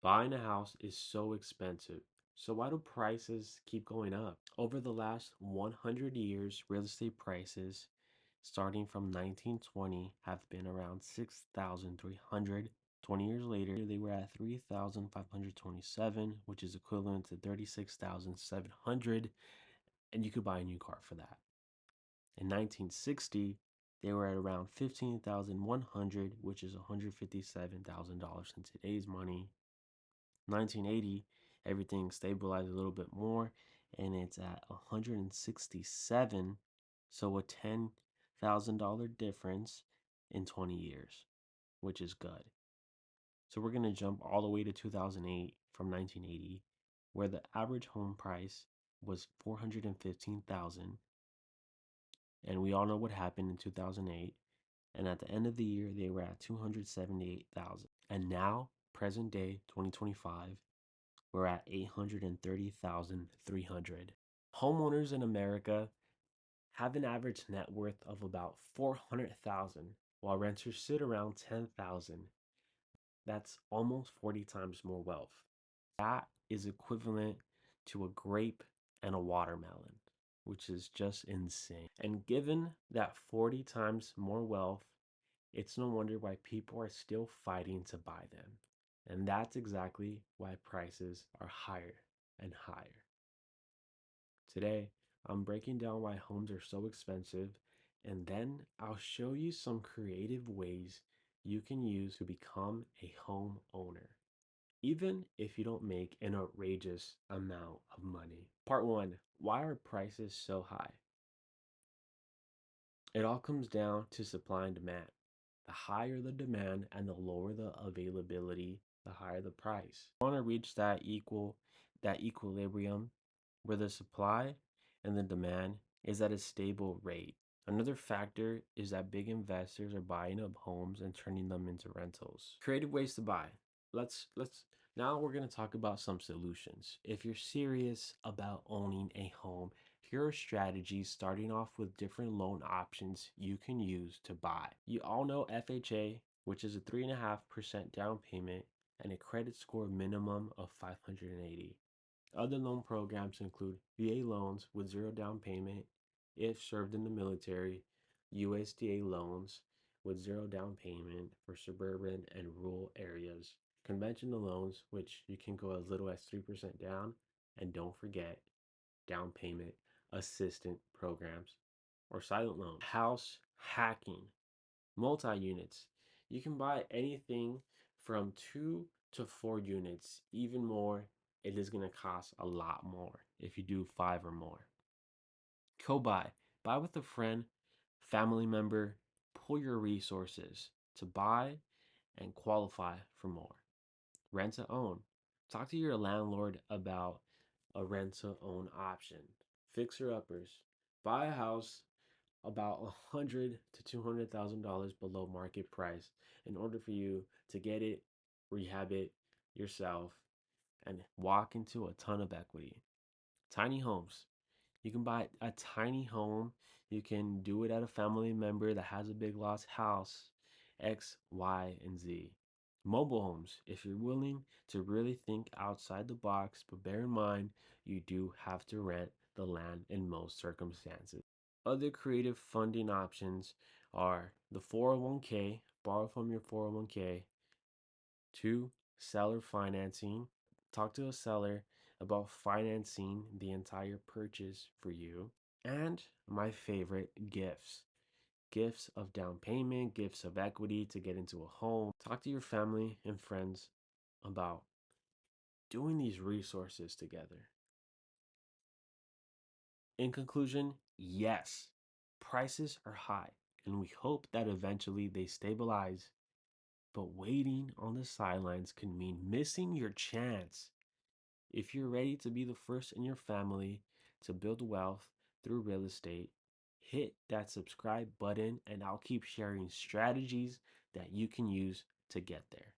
Buying a house is so expensive. So why do prices keep going up? Over the last 100 years, real estate prices starting from 1920 have been around 6,300. 20 years later, they were at 3,527, which is equivalent to 36,700, and you could buy a new car for that. In 1960, they were at around 15,100, which is $157,000 in today's money. 1980, everything stabilized a little bit more and it's at 167, so a $10,000 difference in 20 years, which is good. So we're going to jump all the way to 2008 from 1980, where the average home price was 415,000, and we all know what happened in 2008, and at the end of the year they were at 278,000. And now, present day 2025, we're at 830,300. Homeowners in America have an average net worth of about 400,000, while renters sit around 10,000. That's almost 40 times more wealth. That is equivalent to a grape and a watermelon, which is just insane. And given that 40 times more wealth, it's no wonder why people are still fighting to buy them. And that's exactly why prices are higher and higher. Today, I'm breaking down why homes are so expensive, and then I'll show you some creative ways you can use to become a home owner, even if you don't make an outrageous amount of money. Part 1. Why are prices so high? It all comes down to supply and demand. The higher the demand and the lower the availability, the higher the price. You want to reach that equilibrium where the supply and the demand is at a stable rate. Another factor is that big investors are buying up homes and turning them into rentals. Creative ways to buy. Let's now we're going to talk about some solutions. If you're serious about owning a home, here are strategies starting off with different loan options you can use to buy. You all know FHA, which is a 3.5% down payment and a credit score minimum of 580. Other loan programs include VA loans with zero down payment if served in the military, USDA loans with zero down payment for suburban and rural areas, conventional loans, which you can go as little as 3% down, and don't forget down payment assistant programs, or silent loans. House hacking, multi-units. You can buy anything from 2 to 4 units. Even more, it is going to cost a lot more if you do 5 or more. Co-buy, buy with a friend, family member, pool your resources to buy and qualify for more. Rent to own, talk to your landlord about a rent to own option. Fixer uppers, buy a house about $100,000 to $200,000 below market price in order for you to get it, rehab it yourself, and walk into a ton of equity. Tiny homes. You can buy a tiny home. You can do it at a family member that has a big lost house. X, Y, and Z. Mobile homes. If you're willing to really think outside the box, but bear in mind, you do have to rent the land in most circumstances. Other creative funding options are the 401k, borrow from your 401k. 2, seller financing. Talk to a seller about financing the entire purchase for you. And my favorite, gifts. Gifts of down payment, gifts of equity to get into a home. Talk to your family and friends about doing these resources together. In conclusion, yes, prices are high, and we hope that eventually they stabilize. But waiting on the sidelines can mean missing your chance. If you're ready to be the first in your family to build wealth through real estate, hit that subscribe button and I'll keep sharing strategies that you can use to get there.